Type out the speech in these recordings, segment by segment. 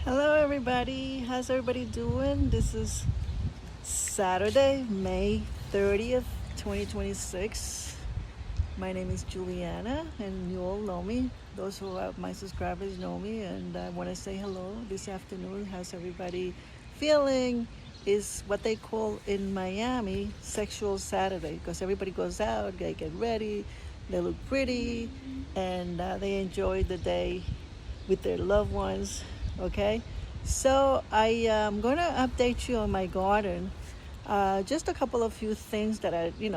Hello, everybody. How's everybody doing? This is Saturday, May 30th, 2026. My name is Juliana, and you all know me. Those who are my subscribers know me, and I want to say hello this afternoon. How's everybody feeling? Is what they call in Miami Sexual Saturday because everybody goes out, they get ready, they look pretty, and they enjoy the day with their loved ones. Okay, so I am going to update you on my garden. Just a couple of few things that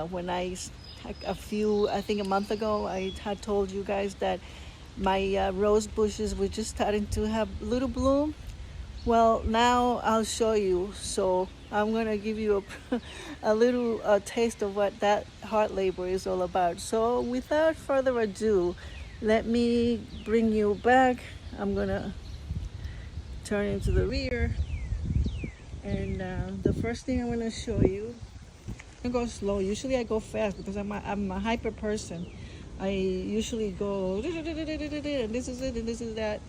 when I think a month ago, I had told you guys that my rose bushes were just starting to have little bloom. Well, now I'll show you. So I'm going to give you a little taste of what that hard labor is all about. So without further ado, let me bring you back. I'm going to turn into the rear. And the first thing I want to show you, I go slow. Usually I go fast because I'm a hyper person. I usually go, and this is it, and this is that.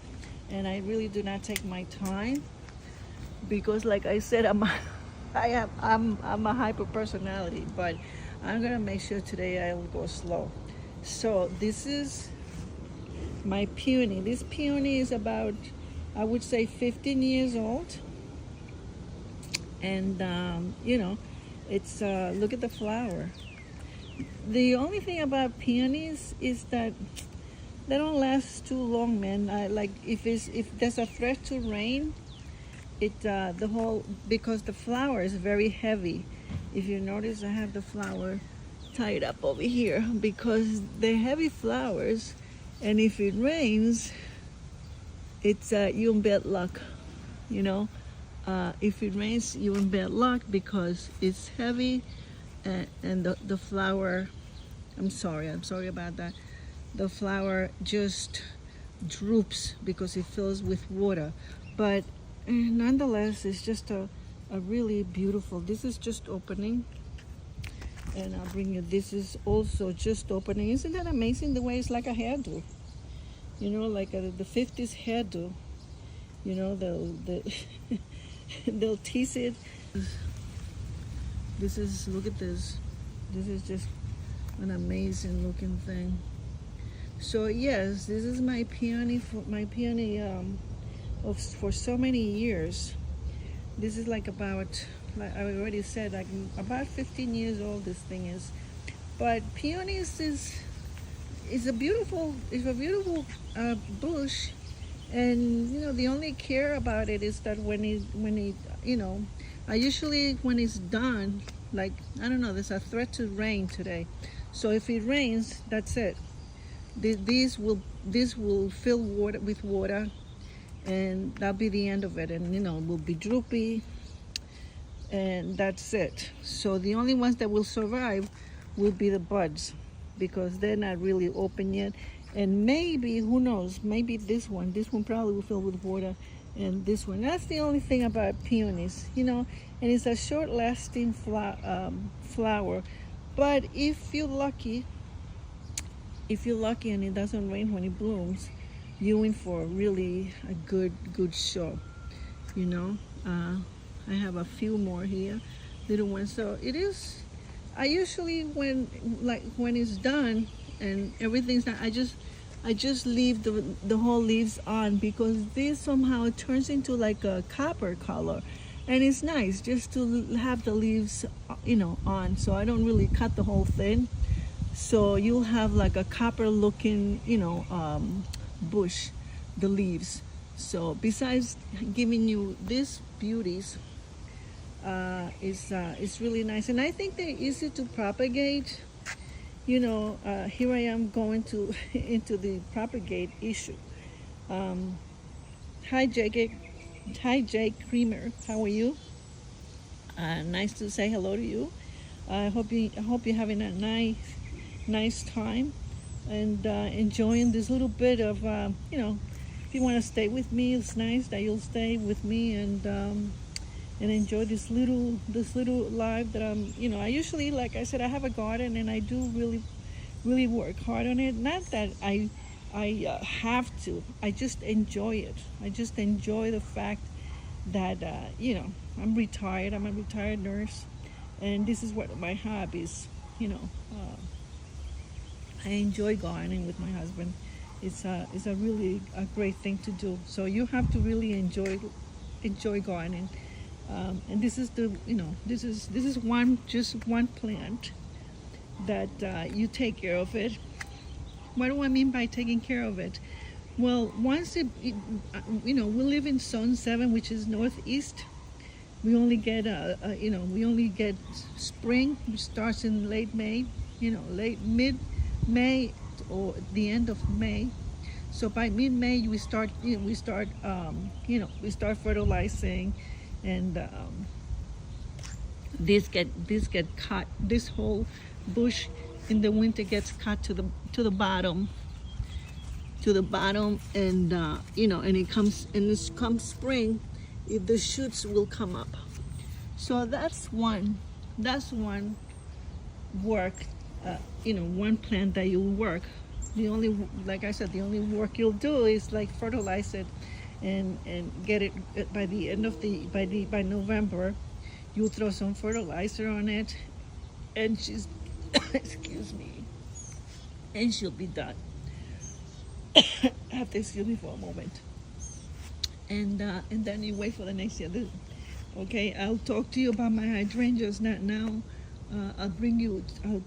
And I really do not take my time because, like I said, I'm a hyper personality. But I'm gonna make sure today I'll go slow. So this is my peony. This peony is about, I would say, 15 years old. And it's look at the flower. The only thing about peonies is that they don't last too long, man. If there's a threat to rain, because the flower is very heavy. If you notice, I have the flower tied up over here because they're heavy flowers, and if it rains, it's you're in bad luck, you know. If it rains, you're in bad luck because it's heavy, and the flower. I'm sorry about that. The flower just droops because it fills with water, but nonetheless, it's just a really beautiful. This is just opening, and I'll bring you. This is also just opening. Isn't that amazing? The way it's like a hairdo, like the 50s hairdo. They'll tease it. Look at this. This is just an amazing looking thing. So yes, this is my peony for so many years. This is like I already said, like about 15 years old this thing is. But peonies is a beautiful bush. And the only care about it is that when I usually, when it's done, like, I don't know, there's a threat to rain today, so if it rains, that's it. These will fill with water, and that'll be the end of it, and will be droopy, and that's it. So the only ones that will survive will be the buds because they're not really open yet. And maybe, who knows, maybe this one probably will fill with water, and this one. That's the only thing about peonies, and it's a short-lasting flower. But if you're lucky and it doesn't rain when it blooms, you're in for really a good show, I have a few more here, little ones. So it is, I usually, when it's done, and everything's not, I just leave the whole leaves on because this somehow turns into like a copper color, and it's nice just to have the leaves on. So I don't really cut the whole thing, so you'll have like a copper looking bush, the leaves. So besides giving you these beauties, it's really nice, and I think they're easy to propagate. Here I am going to into the propagate issue. Hi, Jake Creamer. How are you? Nice to say hello to you. I hope you're having a nice time and enjoying this little bit of If you want to stay with me, it's nice that you'll stay with me and enjoy this little life that I usually, like I said, I have a garden and I do really work hard on it. Not that I have to. I just enjoy it. I just enjoy the fact that I'm retired. I'm a retired nurse, and this is what my hobbies. You know, I enjoy gardening with my husband. It's a really a great thing to do. So you have to really enjoy gardening. And this is this is one plant that you take care of it. What do I mean by taking care of it? Well, once we live in zone 7, which is northeast. We only get spring, which starts in late May, late mid May or the end of May. So by mid May we start fertilizing, and this get cut. This whole bush in the winter gets cut to the bottom, and and it comes spring, the shoots will come up. So that's one work, one plant that you'll work. Like I said, the only work you'll do is like fertilize it and get it by the end of by November. You'll throw some fertilizer on it, and she's excuse me, and she'll be done. Have to excuse me for a moment, and then you wait for the next year. Okay, I'll talk to you about my hydrangeas now. I'll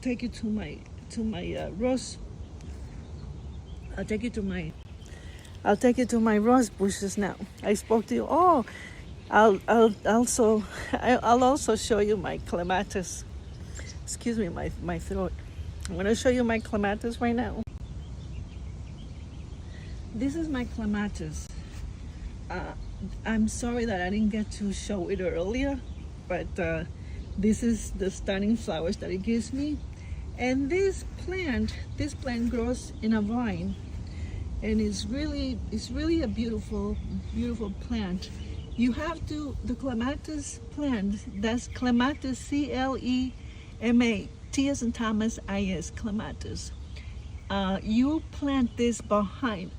take you to my rose. I'll take you to my rose bushes now. I spoke to you. Oh, I'll also show you my clematis. Excuse me, my throat. I'm gonna show you my clematis right now. This is my clematis. I'm sorry that I didn't get to show it earlier, but this is the stunning flowers that it gives me. And this plant grows in a vine, and it's really a beautiful plant. You have to, the clematis plant, that's clematis, CLEMA, T as in Thomas, I-S, clematis. You plant this behind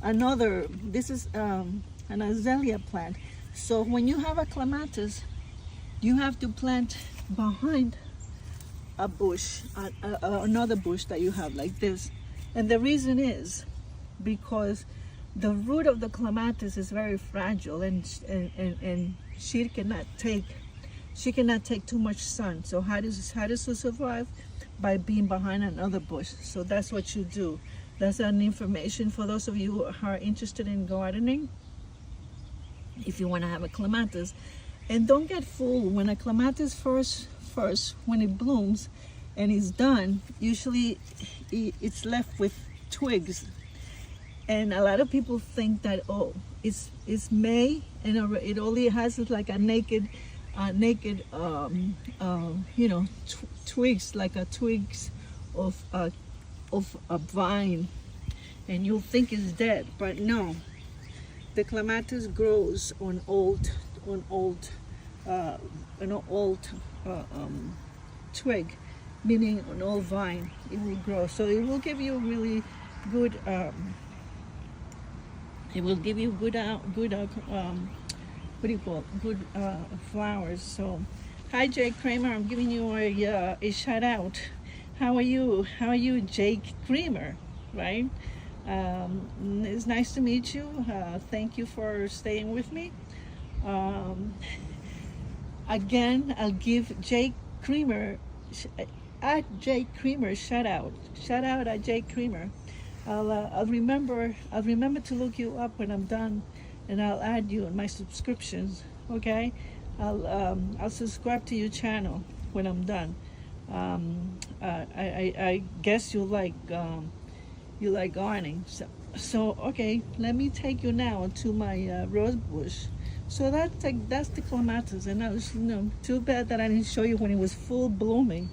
another. This is an azalea plant. So when you have a clematis, you have to plant behind a bush, another bush that you have like this. And the reason is because the root of the clematis is very fragile, and she cannot take too much sun. So how does she survive? By being behind another bush. So that's what you do. That's an information for those of you who are interested in gardening. If you want to have a clematis, and don't get fooled when a clematis first when it blooms and is done, usually it's left with twigs. And a lot of people think that it's May and it only has like a naked twigs, like a twigs of a vine, and you'll think it's dead, but no. The clematis grows on an old twig, meaning an old vine. It will grow, so it will give you really good. It will give you good flowers. So, hi Jake Kramer, I'm giving you a shout out. How are you? Jake Kramer, right? It's nice to meet you. Thank you for staying with me. Again, I'll give Jake Kramer shout out at Jake Kramer. I'll remember to look you up when I'm done, and I'll add you in my subscriptions. Okay, I'll subscribe to your channel when I'm done. I guess you like gardening. So okay, let me take you now to my rose bush. So that's the clematis, and I was too bad that I didn't show you when it was full blooming.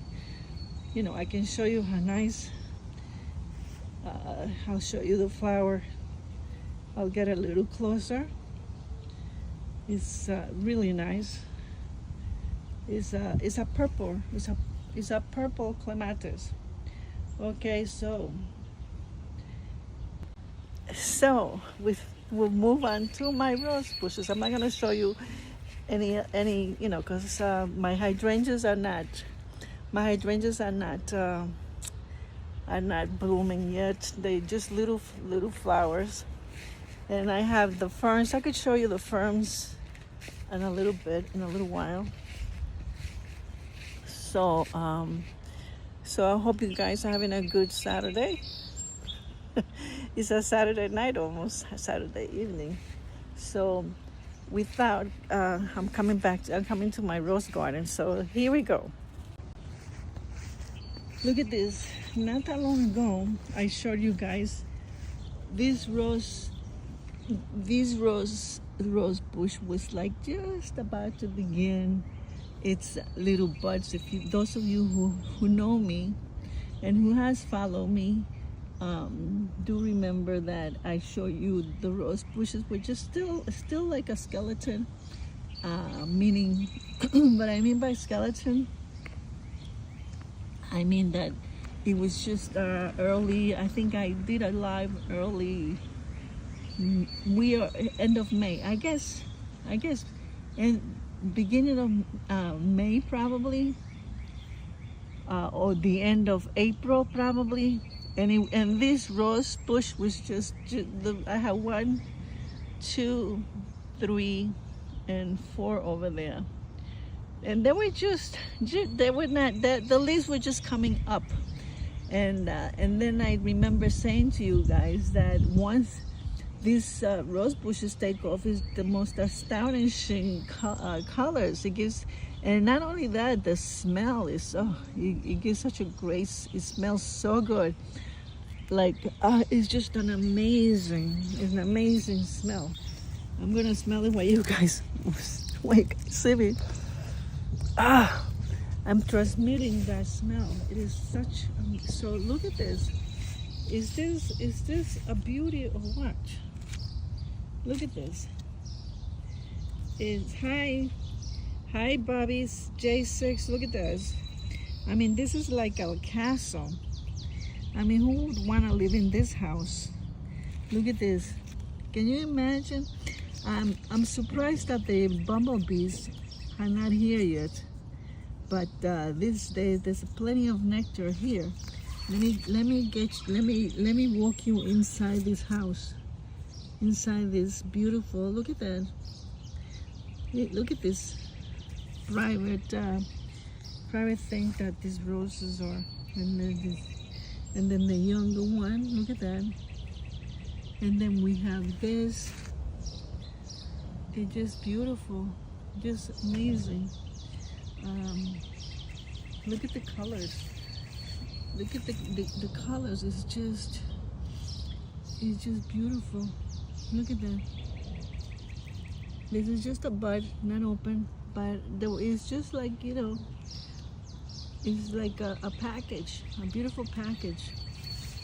I can show you how nice. I'll show you the flower. I'll get a little closer. It's really nice. It's a purple clematis. Okay, we'll move on to my rose bushes. I'm not gonna show you any because my hydrangeas are not blooming yet. They just little flowers. And I have the ferns. I could show you the ferns in a little while. So I hope you guys are having a good Saturday. It's a Saturday night, almost Saturday evening. So I'm coming to my rose garden. So here we go. Look at this. Not that long ago, I showed you guys this rose bush was like just about to begin its little buds. Those of you who know me and who has followed me, do remember that I showed you the rose bushes were just still like a skeleton, meaning what I mean by skeleton, I mean that it was just early. I think I did a live early. We are end of May, I guess, and beginning of May probably, or the end of April probably. And this rose bush was I have 1, 2, 3, and 4 over there, and they were they were not that the leaves were just coming up, and then I remember saying to you guys that once these rose bushes take off, is the most astonishing colors it gives. And not only that, the smell is it gives such a great, it smells so good. Like it's just an amazing smell. I'm gonna smell it while you guys wait, see me. I'm transmitting that smell. It is such so look at this. Is this a beauty or what? Look at this. It's hi Bobby's J6. Look at this. I mean, this is like a castle. I mean, who would want to live in this house? Look at this. Can you imagine? I'm surprised that the bumblebees are not here yet. But there's plenty of nectar here. Let me walk you inside this house. Inside this beautiful, look at that. Look at this private thing that these roses are, and then the younger one. Look at that. And then we have this. It's just beautiful, just amazing. Look at the colors. Look at the colors. It's just beautiful. Look at that. This is just a bud, not open, but it's just like, it's like a package, a beautiful package.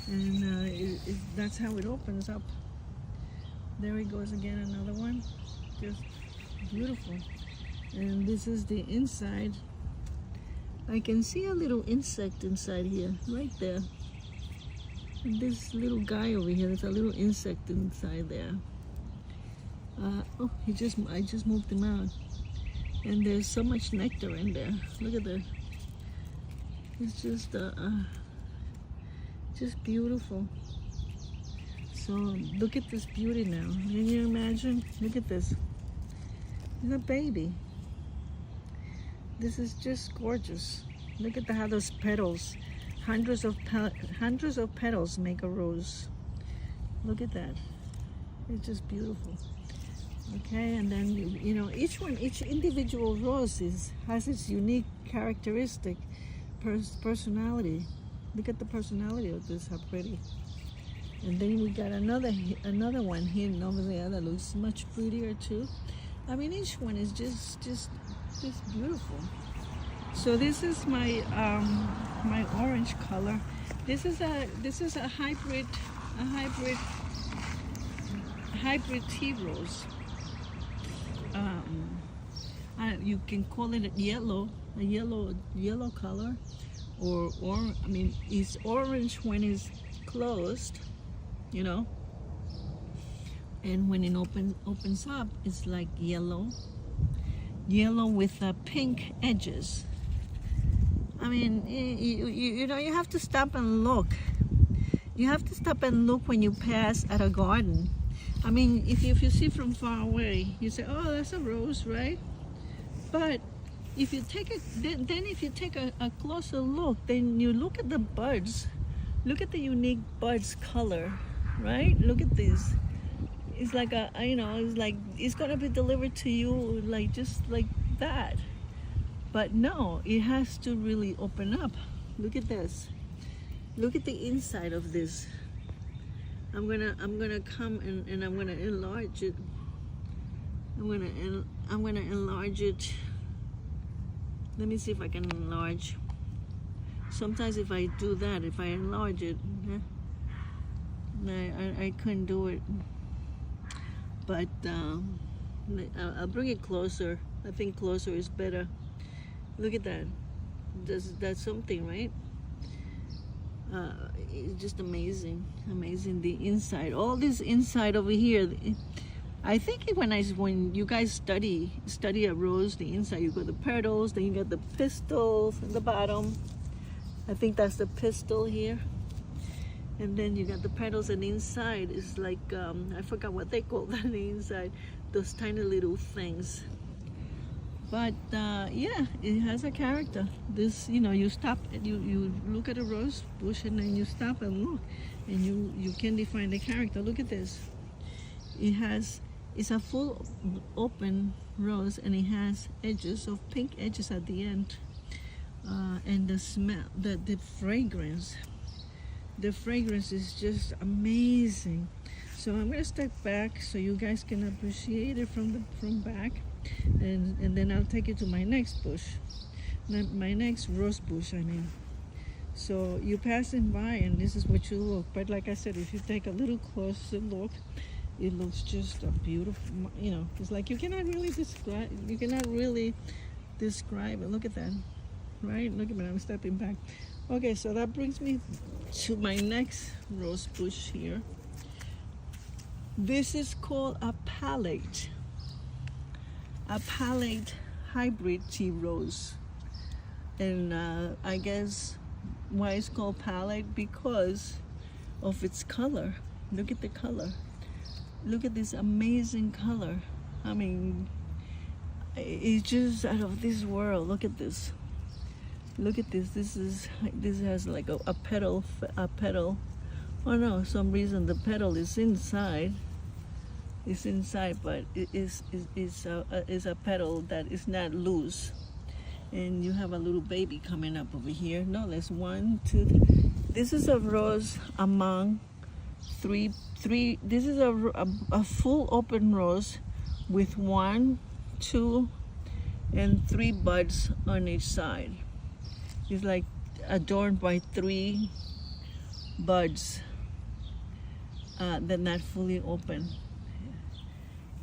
And that's how it opens up. There it goes again, another one. Just beautiful. And this is the inside. I can see a little insect inside here, right there. And this little guy over here, there's a little insect inside there. I just moved him out. And there's so much nectar in there. Look at that. It's just beautiful. So look at this beauty now. Can you imagine? Look at this. It's a baby. This is just gorgeous. Look at how those petals, hundreds of petals make a rose. Look at that. It's just beautiful. Okay, and then each individual rose has its unique characteristic, personality. Look at the personality of this, how pretty. And then we got another one hidden over there that looks much prettier too. I mean, each one is just beautiful. So this is my my orange color. This is a hybrid tea rose. You can call it a yellow color, or I mean, it's orange when it's closed, you know, and when it opens up, it's like yellow with pink edges. I mean, you know, you have to stop and look. You have to stop and look when you pass at a garden. I mean, if you see from far away, you say, oh, that's a rose, right? But if you take if you take a closer look, then you look at the buds. Look at the unique buds color, right? Look at this. It's like it's gonna be delivered to you like just like that. But no, it has to really open up. Look at this. Look at the inside of this. I'm gonna come and I'm gonna enlarge it. I'm gonna enlarge it. Let me see if I can enlarge. Sometimes if I do that, if I enlarge it, I couldn't do it. But I'll bring it closer. I think closer is better. Look at that. That's something, right? It's just amazing. The inside. All this inside over here. I think when you guys study a rose, the inside, you got the petals, then you got the pistils at the bottom. I think that's the pistil here. And then you got the petals, and the inside is like, I forgot what they call that, the inside, those tiny little things. But yeah, it has a character. This, you know, you stop, you look at a rose bush, and then you stop and look, and you can define the character. Look at this. It's a full open rose, and it has edges of pink edges at the end. And the smell, the fragrance. The fragrance is just amazing. So I'm gonna step back so you guys can appreciate it from back, and then I'll take you to my next bush, my next rose bush. I mean, so you're passing by, and this is what you look. But like I said, if you take a little closer look, it looks just a beautiful. You know, it's like you cannot really describe. it. Look at that, right? Look at me. I'm stepping back. Okay, so that brings me to my next rose bush here. This is called a palette hybrid tea rose. And I guess why it's called palette, because of its color. Look at the color. Look at this amazing color. I mean, it's just out of this world. Look at this. Look at this. This has like a petal. Oh no! Some reason the petal is inside. It's inside, but it is a petal that is not loose. And you have a little baby coming up over here. No, there's 1, 2, 3. This is a rose among three. This is a full open rose with 1, 2, and 3 buds on each side. It's like adorned by 3 buds that not fully open,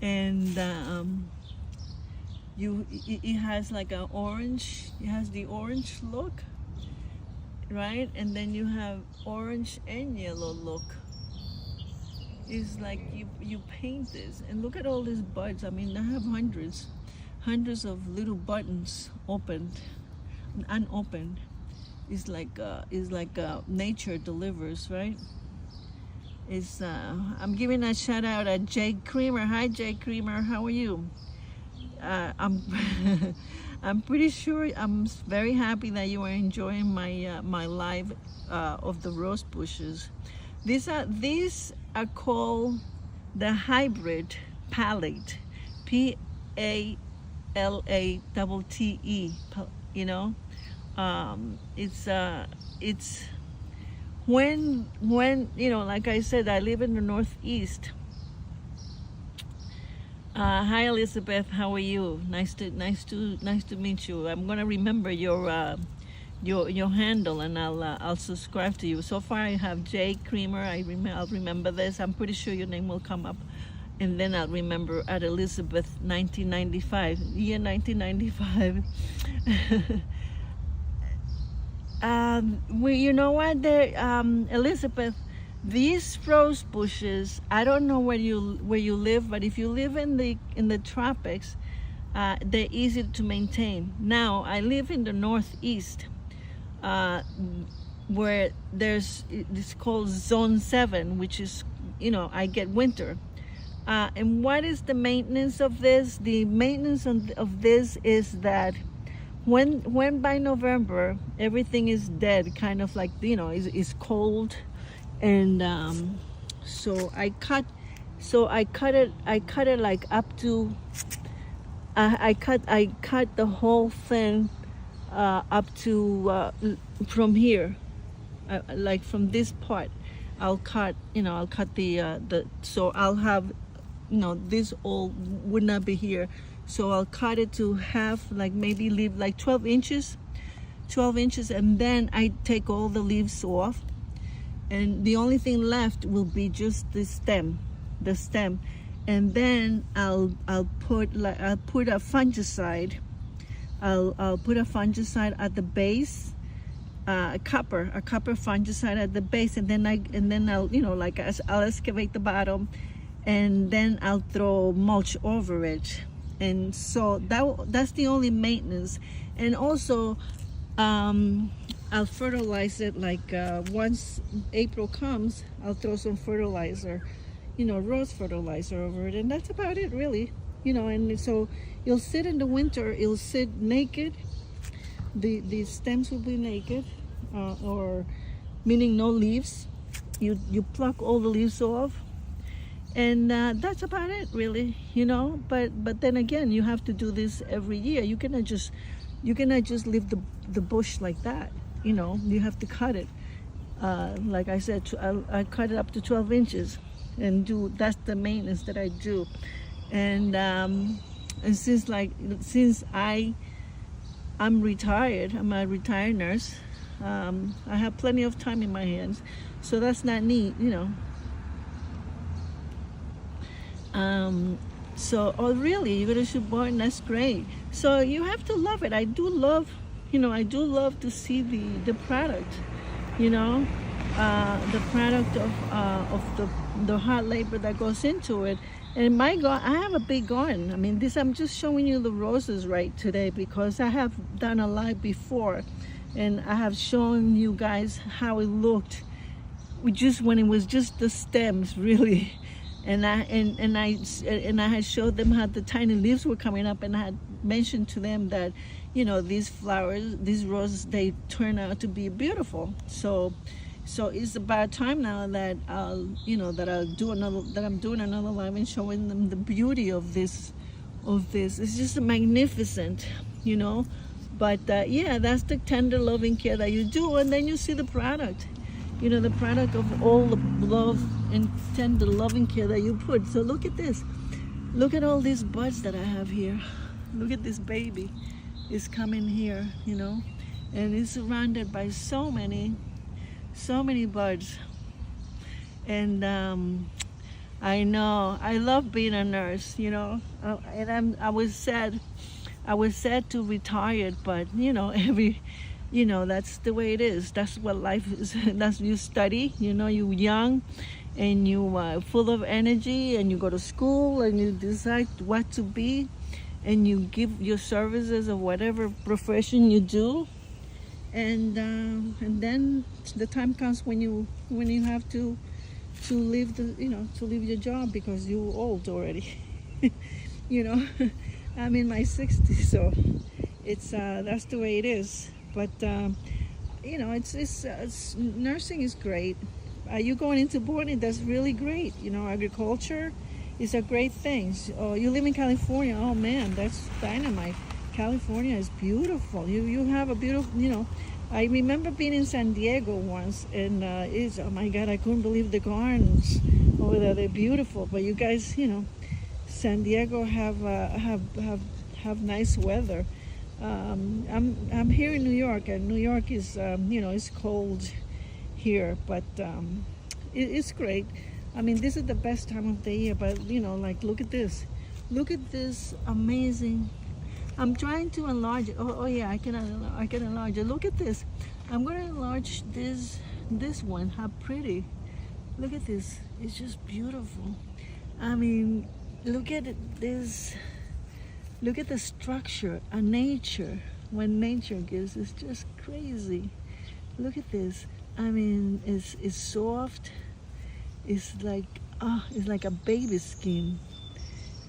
and it has like an orange. It has the orange look, right? And then you have orange and yellow look. It's like you paint this, and look at all these buds. I mean, I have hundreds of little buttons opened. Unopened. Is like nature delivers, right? I'm giving a shout out at Jay Creamer. Hi Jay Creamer, how are you? I'm pretty sure, I'm very happy that you are enjoying my live of the rose bushes. These are called the hybrid palette, PALATTE. You know, it's when you know, like I said, I live in the Northeast. Hi Elizabeth, how are you? Nice to meet you. I'm gonna remember your handle, and I'll subscribe to you. So far I have Jay Creamer. I'll remember this. I'm pretty sure your name will come up, and then I'll remember at Elizabeth 1995, year 1995. You know what, Elizabeth, these rose bushes. I don't know where you live, but if you live in the tropics, they're easy to maintain. Now, I live in the northeast, uh, where it's called Zone 7, which is, I get winter. And what is the maintenance of this? The maintenance of this is that when by November everything is dead, kind of like, is cold, and so I cut it like up to, I cut the whole thing, up to, from here, like from this part. I'll cut the so I'll have, this all would not be here, so I'll cut it to half, like maybe leave like 12 inches, and then I take all the leaves off, and the only thing left will be just the stem, and then I'll put a fungicide. I'll put a fungicide at the base, a copper fungicide at the base, and then I'll, like, I'll excavate the bottom, and then I'll throw mulch over it. And so that's the only maintenance. And also, I'll fertilize it, like, once April comes, I'll throw some fertilizer, rose fertilizer over it, and that's about it, really. And so you'll sit in the winter, you'll sit naked. The stems will be naked, or meaning no leaves. You pluck all the leaves off, and that's about it, really. But then again, you have to do this every year. You cannot just leave the bush like that. You have to cut it. Like I said, I cut it up to 12 inches, and that's the maintenance that I do. And since I'm retired, I'm a retired nurse, I have plenty of time in my hands, so that's not neat. Oh, really, you're gonna shoot barn? That's great. So you have to love it. I do love to see the product, the product of the hard labor that goes into it. And I have a big garden. I mean, I'm just showing you the roses right today, because I have done a live before, and I have shown you guys how it looked, when it was just the stems, really. And I had showed them how the tiny leaves were coming up, and I had mentioned to them that, these flowers, these roses, they turn out to be beautiful. So it's about time now that I'm doing another live and showing them the beauty of this. It's just magnificent, But yeah, that's the tender, loving care that you do, and then you see the product. The product of all the love and tender, loving care that you put. So look at this. Look at all these buds that I have here. Look at this baby. It's coming here, and it's surrounded by so many buds. And I know, I love being a nurse, and I was sad to retire, but that's the way it is. That's what life is. That's, you study, you're young, and you full of energy, and you go to school, and you decide what to be, and you give your services of whatever profession you do, and then the time comes when you have to leave your job, because you're old already. I'm in my 60s, so it's that's the way it is. But it's nursing is great. You going into boarding, that's really great. Agriculture is a great thing. You live in California, oh man, that's dynamite. California is beautiful. You have a beautiful, I remember being in San Diego once, and oh my God, I couldn't believe the gardens over there. They're beautiful. But you guys, San Diego have nice weather. I'm here in New York, and New York is it's cold here, but it's great. I mean, this is the best time of the year. But like, look at this amazing. I'm trying to enlarge it. Oh yeah, I can enlarge it. Look at this. I'm gonna enlarge this one. How pretty. Look at this. It's just beautiful. I mean, look at this. Look at the structure, nature. What nature gives is just crazy. Look at this. I mean, it's soft. It's like a baby skin.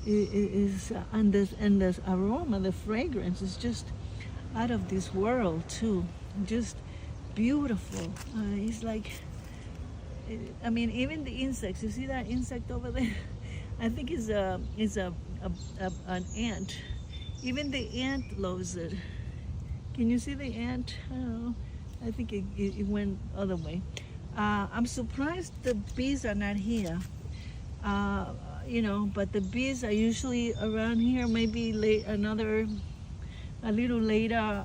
It is, and this aroma, the fragrance is just out of this world too. Just beautiful. It's like, I mean, even the insects. You see that insect over there? I think it's an ant. Even the ant loves it. Can you see the ant? I don't know. I think it went other way. I'm surprised the bees are not here. You know, but the bees are usually around here. Maybe a little later.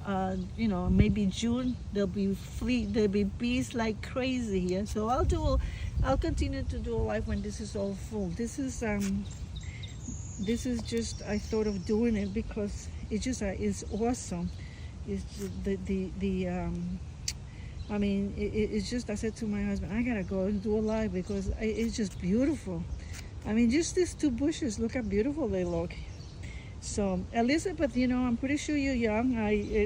You know, maybe June. There'll be bees like crazy here. So I'll continue to do a live when this is all full. This is just, I thought of doing it because it's awesome. It's I mean, it's just, I said to my husband, I gotta go and do a live because it's just beautiful. I mean, just these two bushes, look how beautiful they look. So, Elizabeth, you know, I'm pretty sure you're young.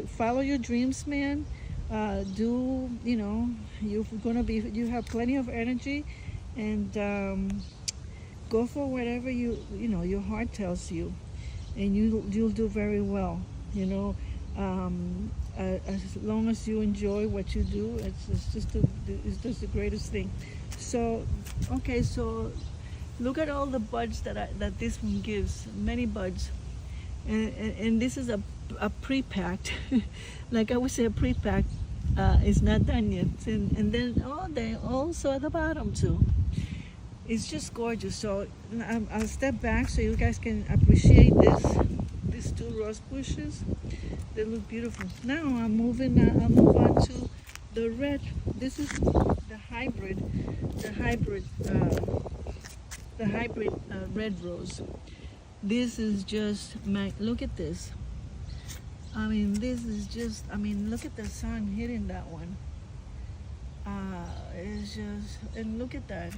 Follow your dreams, man. You know, you have plenty of energy, and go for whatever you know your heart tells you, and you'll do very well. You know, as long as you enjoy what you do, it's just the greatest thing. So, okay, so look at all the buds that this one gives, many buds, and this is a pre-packed, like I would say, a pre-packed. It's not done yet, and then they also at the bottom too. It's just gorgeous. So I'll step back so you guys can appreciate these two rose bushes. They look beautiful. Now I'll move on to the red. This is the hybrid red rose. This is just look at this. I mean, this is just, I mean, look at the sun hitting that one. It's just, and look at that.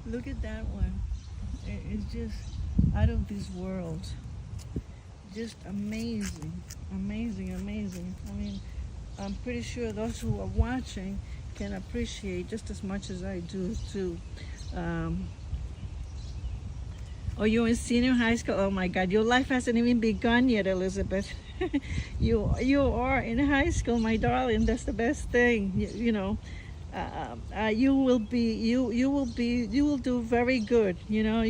Look at that one. It's just out of this world. Just amazing, amazing, amazing. I mean, I'm pretty sure those who are watching can appreciate just as much as I do too. Oh, you're in senior high school? Oh my God, your life hasn't even begun yet, Elizabeth. you are in high school, my darling. That's the best thing. You know, you will do very good. You know,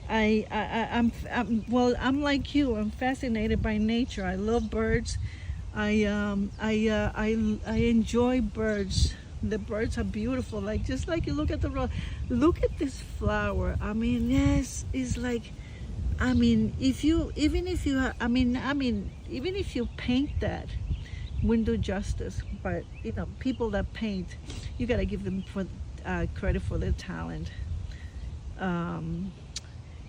I'm like you. I'm fascinated by nature. I love birds. I enjoy birds. The birds are beautiful. Like, just like you look at the rose. Look at this flower. I mean, yes, it's like, I mean, even if you paint that, wouldn't do justice. But you know, people that paint, you gotta give them credit for their talent.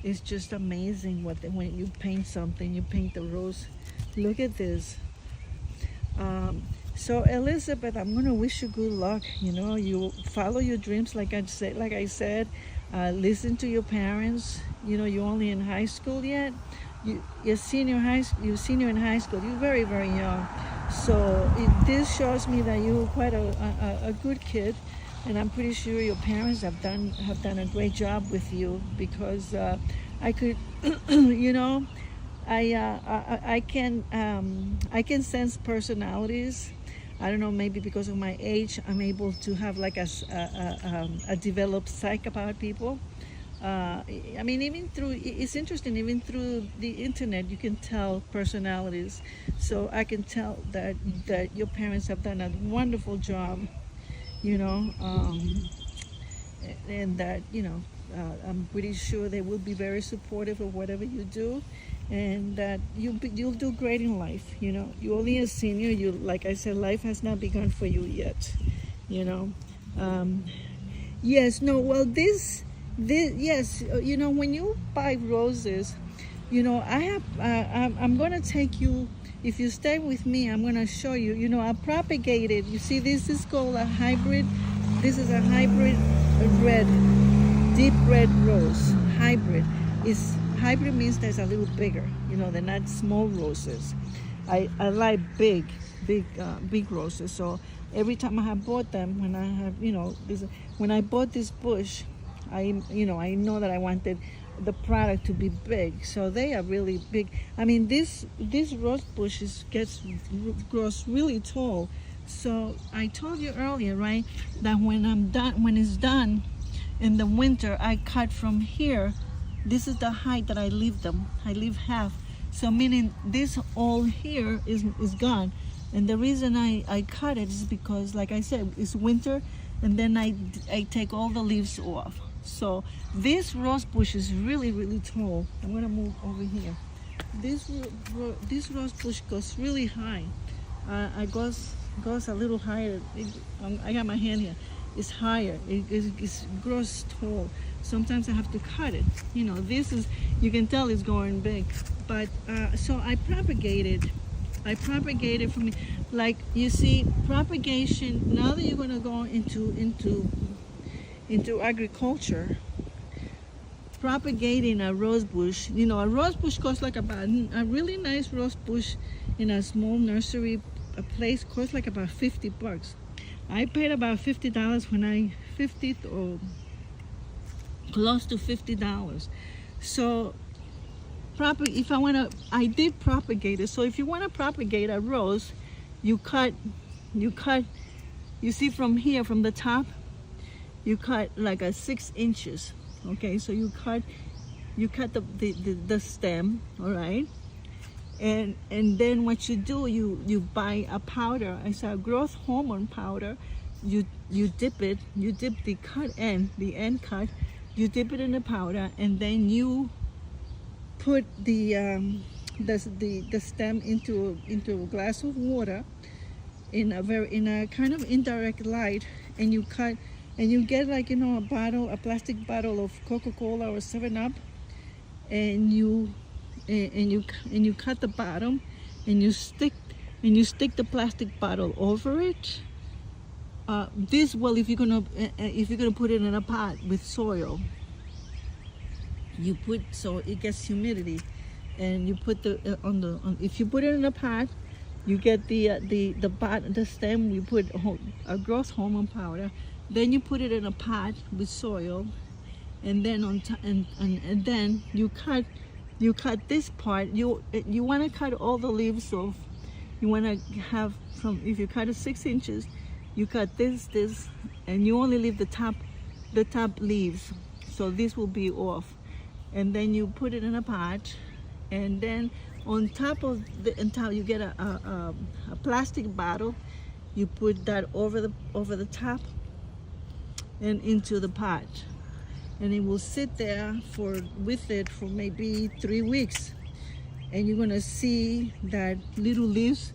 It's just amazing when you paint something, you paint the rose. Look at this. So Elizabeth, I'm gonna wish you good luck. You know, you follow your dreams, like I said. Listen to your parents. You know, you're only in high school yet. You're senior in high school. You're very, very young. So this shows me that you're quite a good kid, and I'm pretty sure your parents have done a great job with you, because I could, you know, I can sense personalities. I don't know, maybe because of my age, I'm able to have like a developed psyche about people. I mean, it's interesting, even through the internet, you can tell personalities. So I can tell that your parents have done a wonderful job, you know, and that, you know, I'm pretty sure they will be very supportive of whatever you do, and that you'll do great in life. You know, you're only a senior. You, like I said, life has not begun for you yet. You know, yes, no. Well, this, yes. You know, when you buy roses, you know, I'm going to take you if you stay with me, I'm going to show you. You know, I propagated. You see, this is called a hybrid. This is a hybrid red, deep red rose. Hybrid hybrid means there's a little bigger. You know, they're not small roses. I like big roses. So every time I have bought them, when I have, you know, when I bought this bush, I know that I wanted the product to be big, so they are really big. I mean, this rose bush grows really tall. So I told you earlier, right, that when it's done in the winter, I cut from here. This is the height that I leave them. I leave half. So meaning this all here is gone. And the reason I cut it is because, like I said, it's winter, and then I take all the leaves off. So this rose bush is really, really tall. I'm gonna move over here. This rose bush goes really high. It goes a little higher. I got my hand here. It's higher. It grows tall. Sometimes I have to cut it. You know, you can tell it's going big. But so I propagated from, like, you see, propagation. Now that you're gonna go into agriculture, propagating a rose bush. You know, a rose bush costs like about, a really nice rose bush in a small nursery place costs like about $50. I paid about $50 or close to $50. So I did propagate it. So if you want to propagate a rose, you see from here, from the top, you cut like a 6 inches. Okay, so you cut the stem, all right, and then what you do, you buy a powder. It's a growth hormone powder. You dip the end cut, you dip it in the powder, and then you put the stem into a glass of water in a kind of indirect light, and you cut. And you get, like, you know, a plastic bottle of Coca-Cola or 7-Up, and you cut the bottom, and you stick the plastic bottle over it. If you're gonna put it in a pot with soil, so it gets humidity, and you put if you put it in a pot, you get the stem. You put a growth hormone powder. Then you put it in a pot with soil, and then and then you cut this part. You want to cut all the leaves off. You want to have, if you cut it 6 inches, you cut this, and you only leave the top leaves. So this will be off, and then you put it in a pot, and then on top of until you get a plastic bottle, you put that over the top and into the pot, and it will sit there for maybe 3 weeks, and you're gonna see that little leaves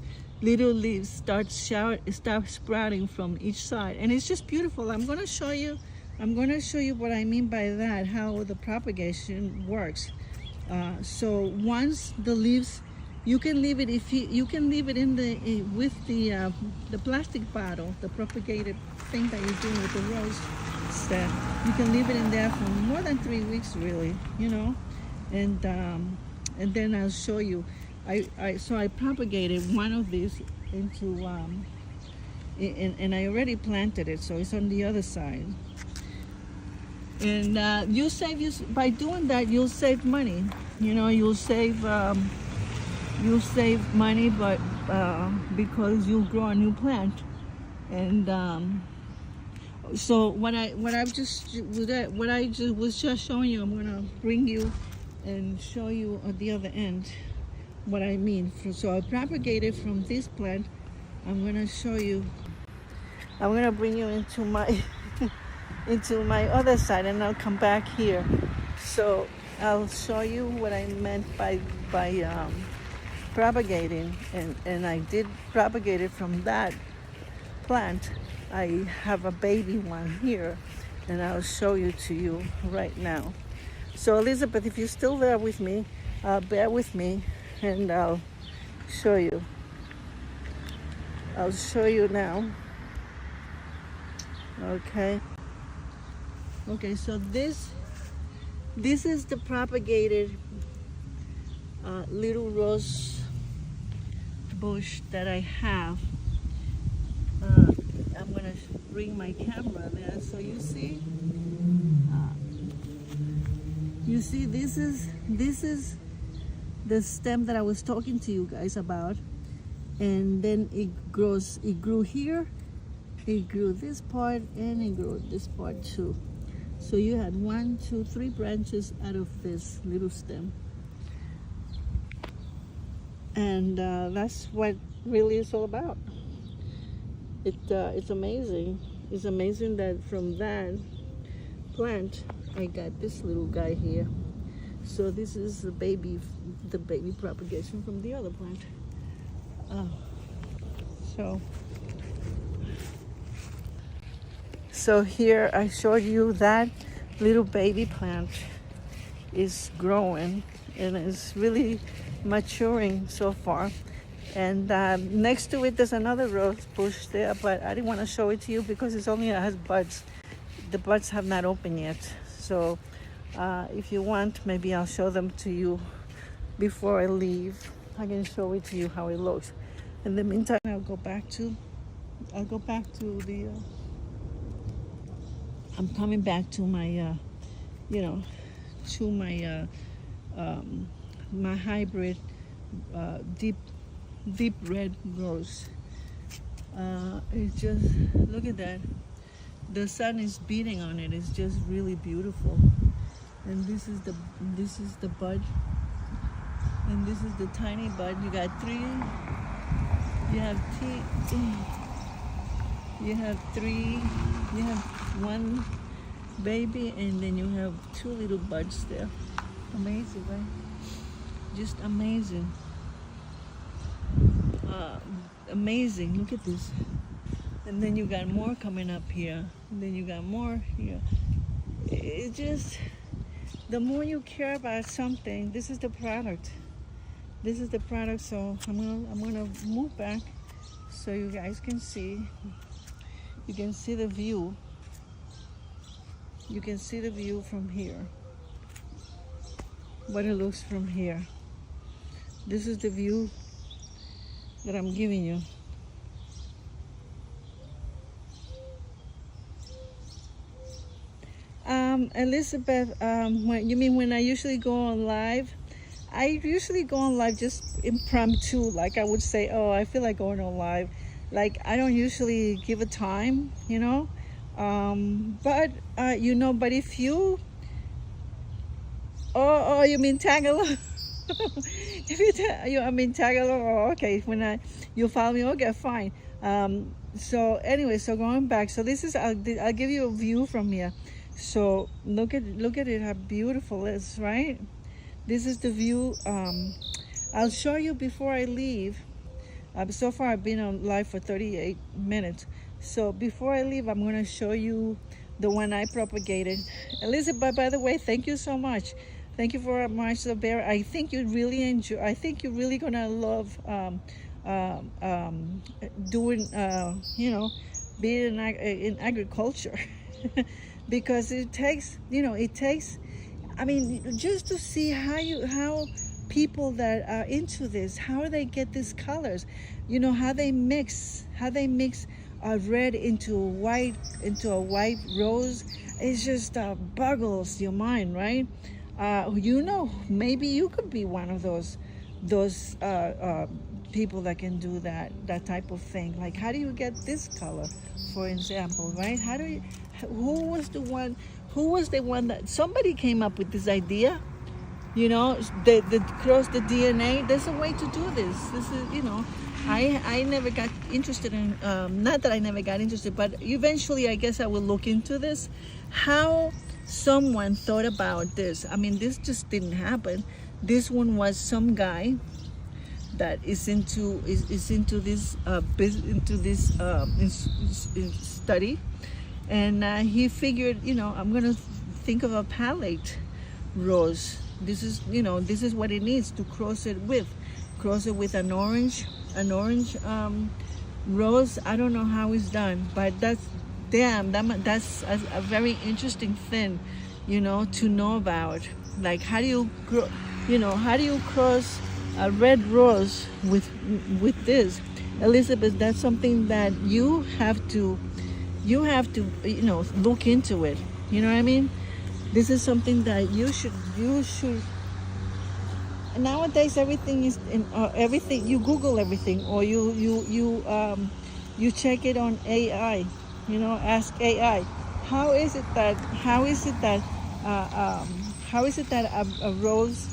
start sprouting from each side, and it's just beautiful. I'm gonna show you what I mean by that, how the propagation works. So once the leaves, you can leave it you can leave it with the plastic bottle, the propagated thing that you're doing with the rose stem. You can leave it in there for more than 3 weeks, really, you know. And then I'll show you. So I propagated one of these into and I already planted it, so it's on the other side. And by doing that, you'll save money. You know, you'll save money, but because you'll grow a new plant. And so what I was just showing you, I'm gonna bring you and show you at the other end what I mean. So I propagated from this plant. I'm gonna show you. I'm gonna bring you into my into my other side, and I'll come back here. So I'll show you what I meant by propagating, and I did propagate it from that plant. I have a baby one here, and I'll show you to you right now. So Elizabeth, if you're still there with me, bear with me, and show you. I'll show you now. Okay. Okay, so this is the propagated little rose bush that I have. I'm gonna bring my camera there so you see. You see, this is the stem that I was talking to you guys about, and then it grew here, it grew this part, and it grew this part too. So you had 1, 2, 3 branches out of this little stem, and that's what really it's all about. It's amazing. It's amazing that from that plant I got this little guy here. So this is the baby propagation from the other plant. So here I showed you that little baby plant is growing and is really maturing so far. And next to it there's another rose bush there, but I didn't want to show it to you because it has buds. The buds have not opened yet. So if you want, maybe I'll show them to you before I leave. I can show it to you how it looks. In the meantime, I'll go back to the. I'm coming back to my, my hybrid deep red rose. It's just, look at that. The sun is beating on it. It's just really beautiful. And this is the bud, and this is the tiny bud. You got 3. You have 3. You have 1 baby, and then you have 2 little buds there. Amazing, right? Just amazing. Amazing. Look at this. And then you got more coming up here. And then you got more here. It just, the more you care about something, this is the product. This is the product. So I'm gonna move back so you guys can see. You can see the view. You can see the view from here. What it looks from here. This is the view that I'm giving you. Elizabeth, when I usually go on live? I usually go on live just impromptu. Like I would say, oh, I feel like going on live. Like I don't usually give a time, but if you, you mean tag along? I mean tag along. Oh, okay. When you follow me, okay, fine. So anyway, so going back. So this is I'll give you a view from here. So look at it, how beautiful it is, right? This is the view. I'll show you before I leave. So far I've been on live for 38 minutes. So before I leave, I'm going to show you the one I propagated. Elizabeth, by the way, thank you so much. Thank you for much the bear. I think you'd really enjoy. I think you're really gonna love doing, being in agriculture, because it takes, I mean, just to see how people that are into this, how they get these colors, how they mix red into a white rose. It just boggles your mind, right? Maybe you could be one of those people that can do that type of thing. Like, how do you get this color, for example, right? Who was the one that somebody came up with this idea? The cross the DNA. There's a way to do this. This is, I never got interested in, not that I never got interested, but eventually I guess I will look into this. How someone thought about this. I mean, this just didn't happen. This one was some guy that is into this study, and he figured, I'm gonna think of a palette rose. This is what it needs to cross it with. cross it with an orange rose. I don't know how it's done, but that's a very interesting thing, to know about. Like, how do you grow, how do you cross a red rose with this, Elizabeth? That's something that you have to look into it. You know what I mean? This is something that you should nowadays. Everything is in everything. You Google everything, or you check it on AI. Ask AI. How is it that uh, um, a rose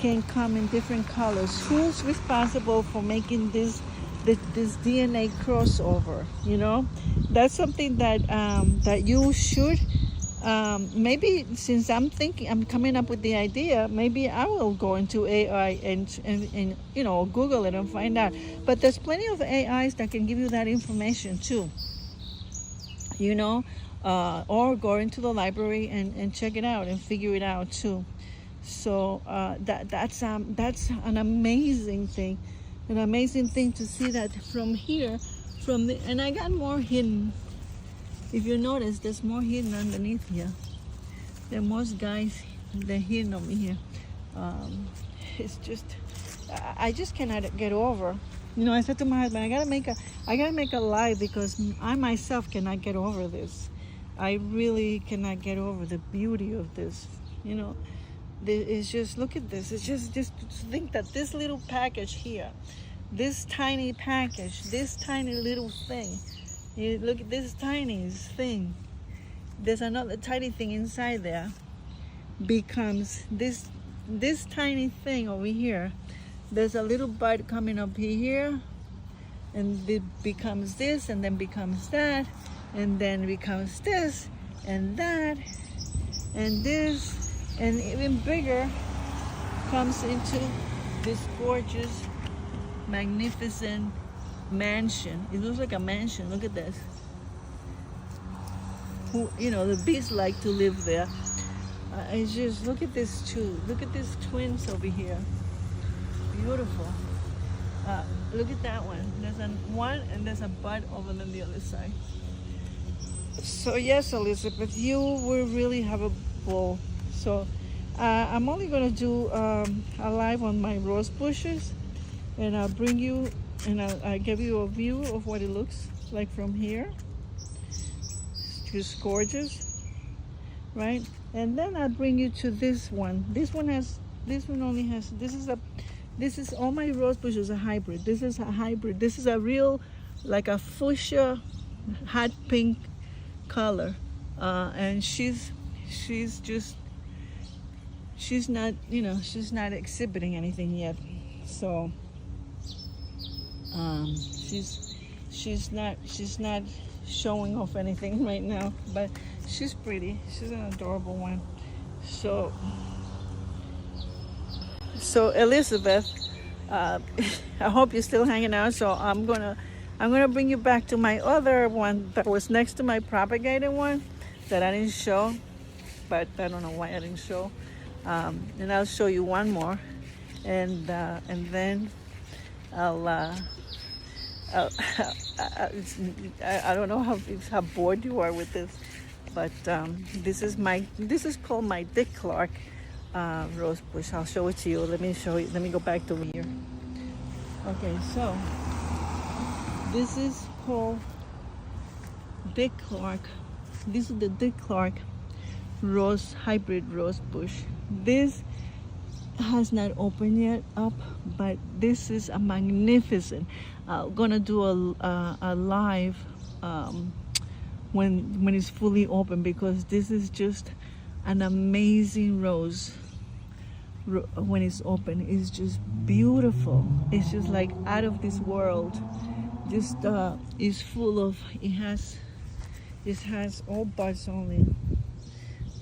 can come in different colors? Who's responsible for making this DNA crossover? That's something that you should. Maybe, since I'm coming up with the idea, maybe I will go into AI and Google it and find out. But there's plenty of AIs that can give you that information too. Or go into the library and check it out and figure it out too. So that's an amazing thing, to see that from here, and I got more hidden. If you notice, there's more hidden underneath here. There are most guys, they're hidden over here. It's just, I just cannot get over. I said to my husband, I gotta make a live, because I myself cannot get over this. I really cannot get over the beauty of this. It's just, look at this. It's just to think that this little package here, this tiny package, this tiny little thing. Look at this tiny thing. There's another tiny thing inside there. Becomes this tiny thing over here. There's a little bud coming up here, and it becomes this, and then becomes that, and then becomes this, and that, and this, and even bigger comes into this gorgeous, magnificent mansion. It looks like a mansion. Look at this. The bees like to live there. It's just, look at this too. Look at these twins over here. Beautiful. Look at that one. There's one, and there's a bud over on the other side. So yes, Elizabeth, you will really have a ball. So I'm only going to do a live on my rose bushes, and I'll bring you, and I'll give you a view of what it looks like from here. It's just gorgeous, right? And then I'll bring you to this one. This one only has, this is all my rose bushes are hybrid. This is a hybrid. This is a real, like a fuchsia, hot pink color. And she's not, she's not exhibiting anything yet. So she's not showing off anything right now, but she's pretty. She's an adorable one. So Elizabeth, I hope you're still hanging out. So I'm gonna bring you back to my other one that was next to my propagated one that I didn't show, but I don't know why I didn't show. And I'll show you one more, and then I don't know how bored you are with this, but this is called my Dick Clark rose bush. I'll show it to you. Let me show you. Let me go back to here. Okay, so this is called Dick Clark. This is the Dick Clark hybrid rose bush. This has not opened yet up, but this is a magnificent. I'm gonna do a live when it's fully open, because this is just an amazing rose. When it's open, it's just beautiful. It's just like out of this world. Just is full of, it has all buds only,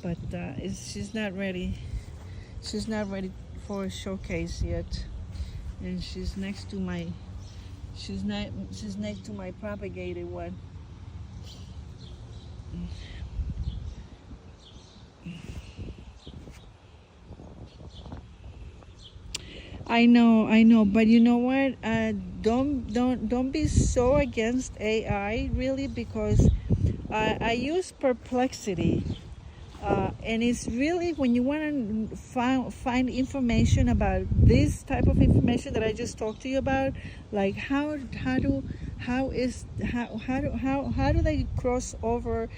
but she's not ready. She's not ready for a showcase yet, and she's next to my propagated one. I know, but you know what? Don't be so against AI, really, because I use perplexity. And it's really when you want to find information about this type of information that I just talked to you about, like how do they cross over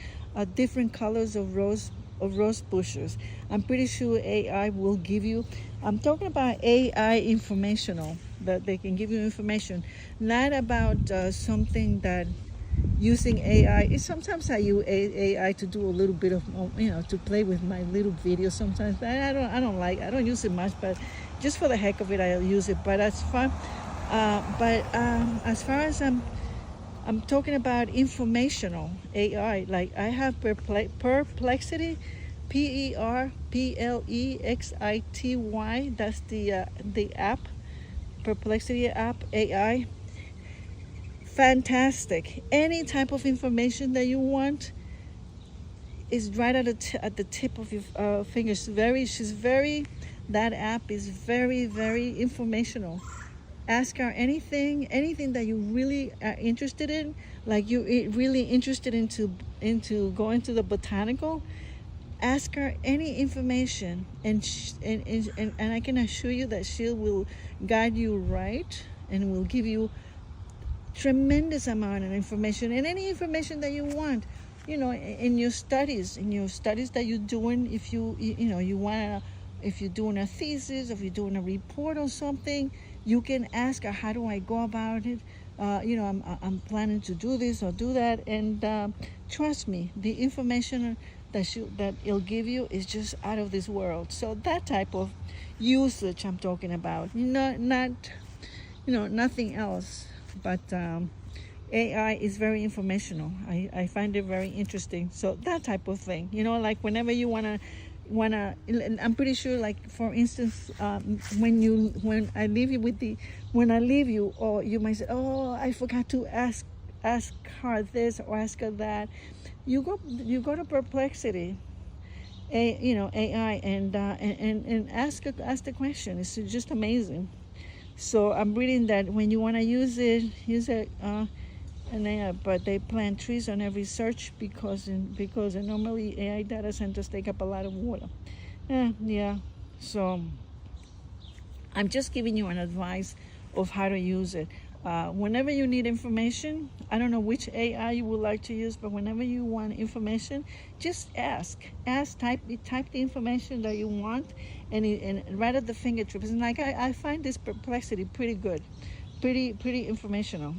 different colors of rose bushes? I'm pretty sure AI will give you. I'm talking about AI informational, that they can give you information, not about something that using AI. Sometimes I use AI to do a little bit of, to play with my little videos. Sometimes I don't use it much, but just for the heck of it, I use it. But as far, as far as I'm talking about informational AI. Like I have Perplexity, Perplexity. That's the app, Perplexity app AI. Fantastic. Any type of information that you want is right at the tip of your fingers. That app is very, very informational. Ask her anything that you really are interested in, like you really interested into going to the botanical. Ask her any information, and I can assure you that she will guide you right and will give you tremendous amount of information, and any information that you want, in your studies that you're doing. If you want to, if you're doing a thesis, if you're doing a report or something, you can ask her, how do I go about it? I'm planning to do this or do that, and trust me, the information that it'll give you is just out of this world. So that type of usage I'm talking about, not nothing else. But AI is very informational. I find it very interesting. So that type of thing, like whenever you wanna, I'm pretty sure, like for instance, when I leave you, or you might say, oh, I forgot to ask her this or ask her that. You go to Perplexity, AI, and ask the question. It's just amazing. So I'm reading that when you want to use it, but they plant trees on every search because normally AI data centers take up a lot of water. Yeah. So I'm just giving you an advice of how to use it. Whenever you need information, I don't know which AI you would like to use, but whenever you want information, just ask, type the information that you want, and right at the fingertips. And like I find this Perplexity pretty good, pretty informational,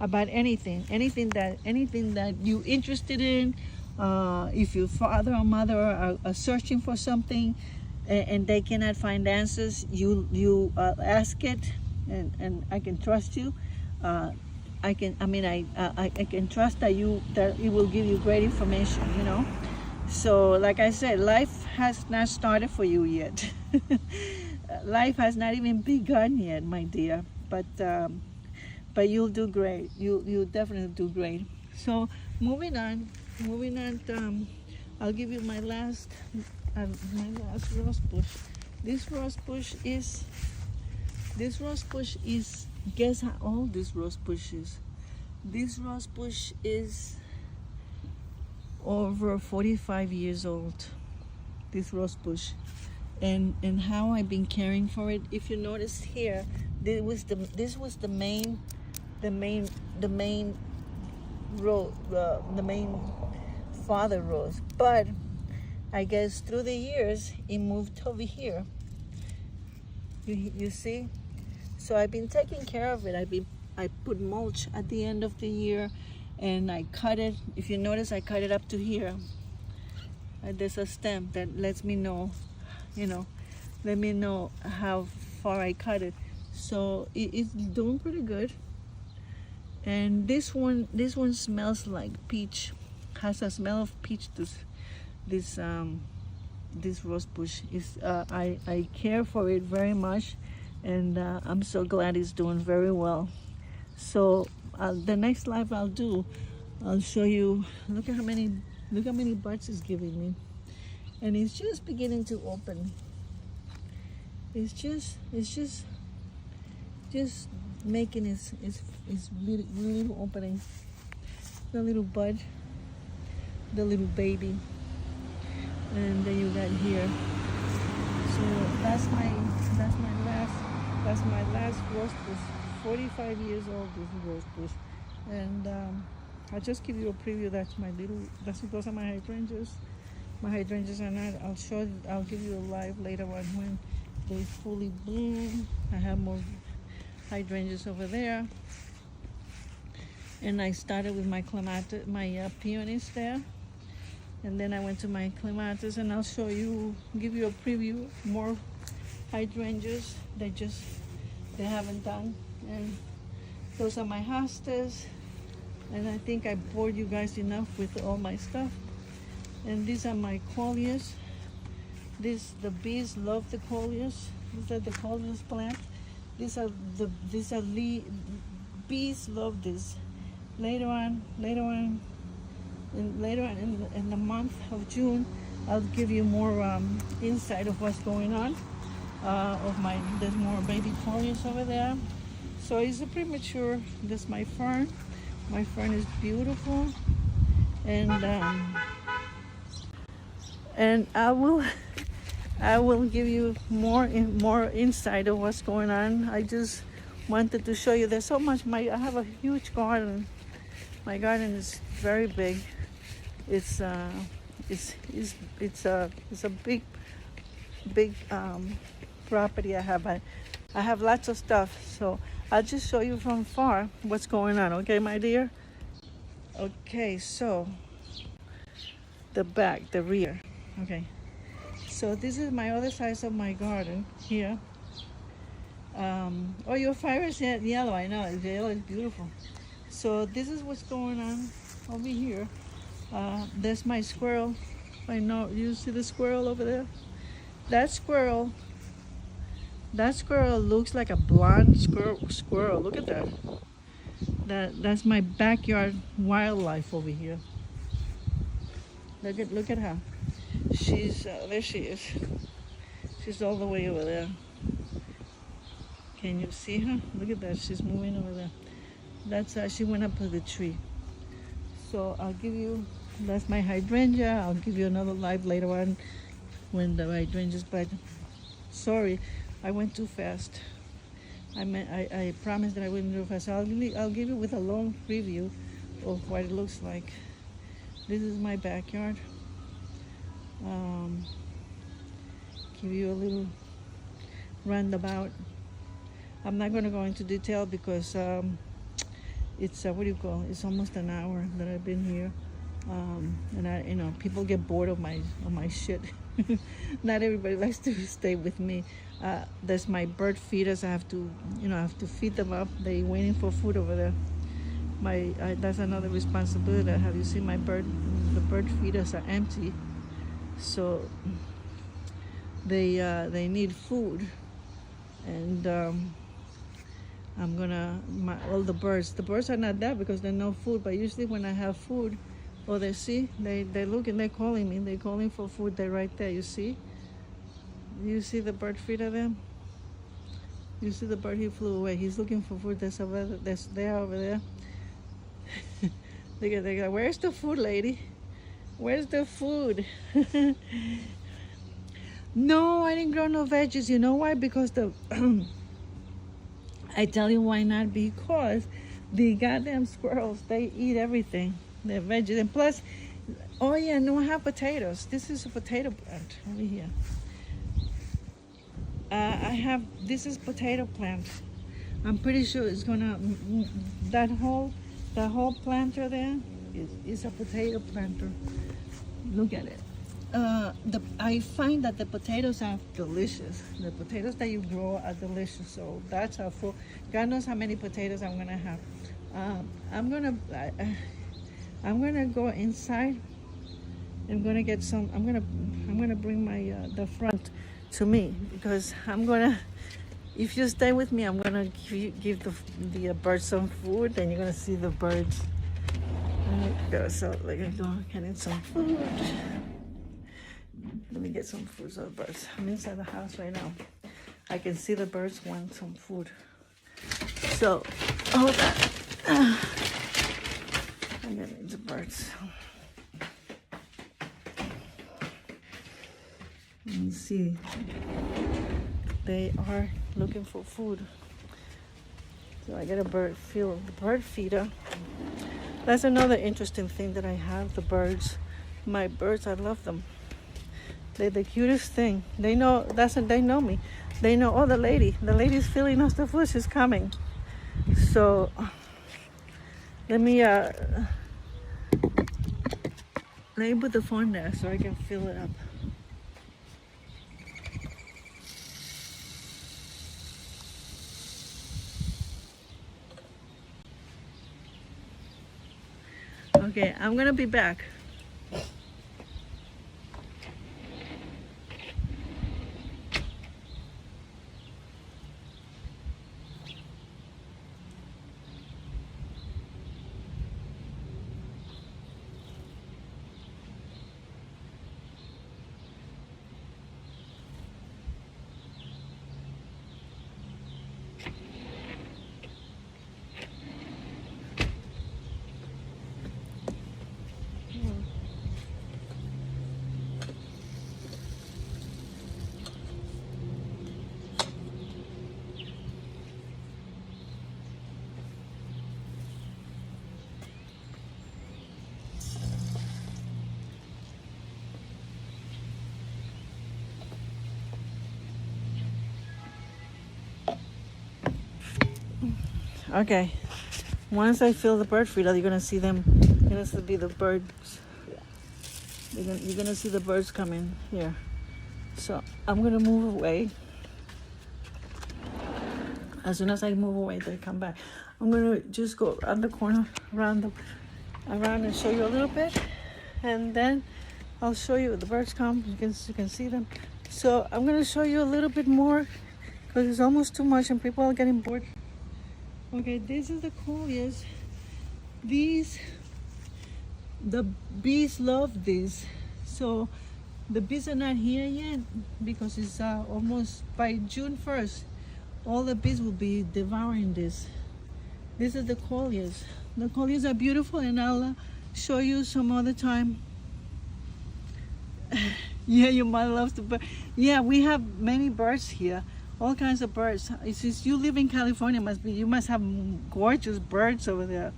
about anything that you interested in. If your father or mother are searching for something, and they cannot find answers, you ask it, and I can trust you. I can trust that it will give you great information. So like I said, life has not started for you yet. Life has not even begun yet, my dear. But you'll do great. You'll definitely do great. So moving on. I'll give you my last rose bush. This rose bush is, guess how old this rose bush is? This rose bush is over 45 years old. This rose bush, and how I've been caring for it. If you notice here, this was the main rose, the main father rose. But I guess through the years it moved over here. You see? So I've been taking care of it. I put mulch at the end of the year, and I cut it. If you notice, I cut it up to here. There's a stem that lets me know, let me know how far I cut it. So it's doing pretty good. And this one smells like peach. Has a smell of peach. This rose bush is. I care for it very much. And I'm so glad it's doing very well. So the next live I'll do, I'll show you. Look how many buds it's giving me, and it's just beginning to open. it's just making its little opening, the little bud, the little baby, and then you got here. So that's my last rose bush. 45 years old, this rose bush, and I'll just give you a preview. Those are my hydrangeas. My hydrangeas are not. I'll give you a live later on when they fully bloom. I have more hydrangeas over there, and I started with my clematis, my peonies there, and then I went to my clematis, and I'll give you a preview more hydrangeas. They haven't done, and those are my hostas, and I think I bored you guys enough with all my stuff. And these are my coleus. The bees love the coleus. These are the coleus plants. Bees love this. Later on in the month of June, I'll give you more insight of what's going on. There's more baby coleus over there. So it's a premature. This is my fern. My fern is beautiful, and I will give you more insight of what's going on. I just wanted to show you. There's so much. I have a huge garden. My garden is very big. It's a big property I have. I have lots of stuff. So I'll just show you from far what's going on. Okay, my dear. Okay, so the rear. Okay, so this is my other side of my garden here. Oh, your fire is yellow. I know, the yellow is beautiful. So this is what's going on over here. There's my squirrel. I know, you see the squirrel over there? That squirrel looks like a blonde squirrel. Look at that. That's my backyard wildlife over here. Look at her. She's there. She is. She's all the way over there. Can you see her? Look at that. She's moving over there. That's she went up to the tree. So I'll give you. That's my hydrangea. I'll give you another live later on when the hydrangeas. But sorry, I went too fast. I promised that I wouldn't do it fast. So I'll give you with a long preview of what it looks like. This is my backyard. Give you a little roundabout. I'm not going to go into detail because it's it's almost an hour that I've been here, and people get bored of my shit. Not everybody likes to stay with me. There's my bird feeders. I have to feed them up. They waiting for food over there. That's another responsibility. Have you seen my bird? The bird feeders are empty, so they need food, and I'm gonna all the birds. The birds are not there because there's no food. But usually when I have food, they look and they're calling me. They're calling for food. They're right there. You see? You see the bird feeder there? You see the bird? He flew away. He's looking for food. There's over there. Look at that. Where's the food, lady? Where's the food? No, I didn't grow no veggies. You know why? Because I tell you why not. Because the goddamn squirrels, they eat everything. They're veggies. And plus, oh yeah, no, I have potatoes. This is a potato plant over here. This is potato plant. I'm pretty sure it's gonna, that whole planter there is a potato planter. Look at it. I find that the potatoes are delicious. The potatoes that you grow are delicious. So that's how full. God knows how many potatoes I'm gonna have. I'm gonna go inside. I'm gonna get some. I'm gonna bring my the front to me because I'm gonna. If you stay with me, I'm gonna give the birds some food, and you're gonna see the birds. So let me go getting some food. Let me get some food for the birds. I'm inside the house right now. I can see the birds want some food. So, hold on. I'm gonna need the birds. Let me see. They are looking for food. So I got a bird feeder. That's another interesting thing that I have, the birds. My birds, I love them. They're the cutest thing. They know, they know me. They know, oh, the lady's filling us the food, she's coming. So let me put the phone there so I can fill it up. Okay, I'm gonna be back. Okay, once I fill the bird feeder, you're gonna see them. You're gonna be the birds. You're gonna see the birds coming here. So I'm gonna move away. As soon as I move away, they come back. I'm gonna just go around the corner, around and show you a little bit, and then I'll show you the birds come. You can see them. So I'm gonna show you a little bit more because it's almost too much and people are getting bored. Okay, this is the coleus. The bees love this. So the bees are not here yet because it's almost by June 1st. All the bees will be devouring this. This is the coleus. The coleus are beautiful, and I'll show you some other time. Yeah, you might love the bird. Yeah, we have many birds here. All kinds of birds. Since you live in California, you must have gorgeous birds over there.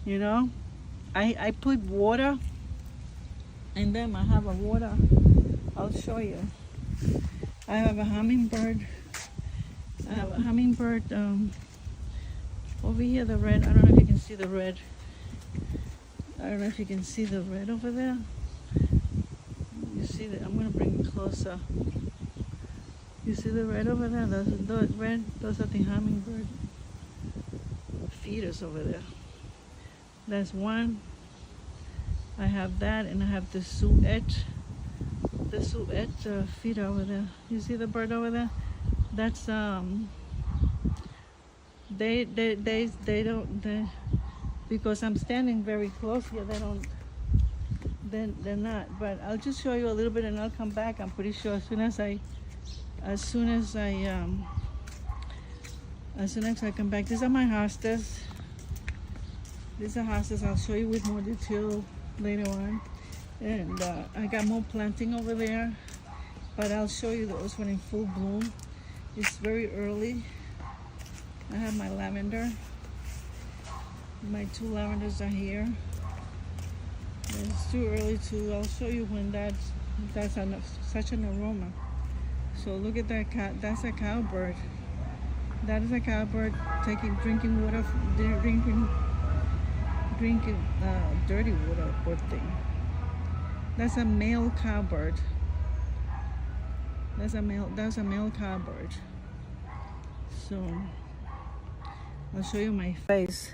You know, I put water in them. I have a water. I'll show you. I have a hummingbird. I have a hummingbird over here. The red. I don't know if you can see the red. I don't know if you can see the red over there. You see that? I'm gonna bring it closer. You see the red over there? Those are the hummingbird feeders over there. That's one. I have that, and I have the suet feeder over there. You see the bird over there? That's they don't because I'm standing very close here. They're not. But I'll just show you a little bit, and I'll come back. I'm pretty sure as soon as I come back. These are my hostas. I'll show you with more detail later on. And I got more planting over there, but I'll show you those when in full bloom. It's very early. I have my lavender. My 2 lavenders are here. It's too early to. I'll show you when that's such an aroma. So look at that cat. That's a cowbird. That is a cowbird drinking water, drinking dirty water. Poor thing. That's a male cowbird. That's a male cowbird. So I'll show you my face.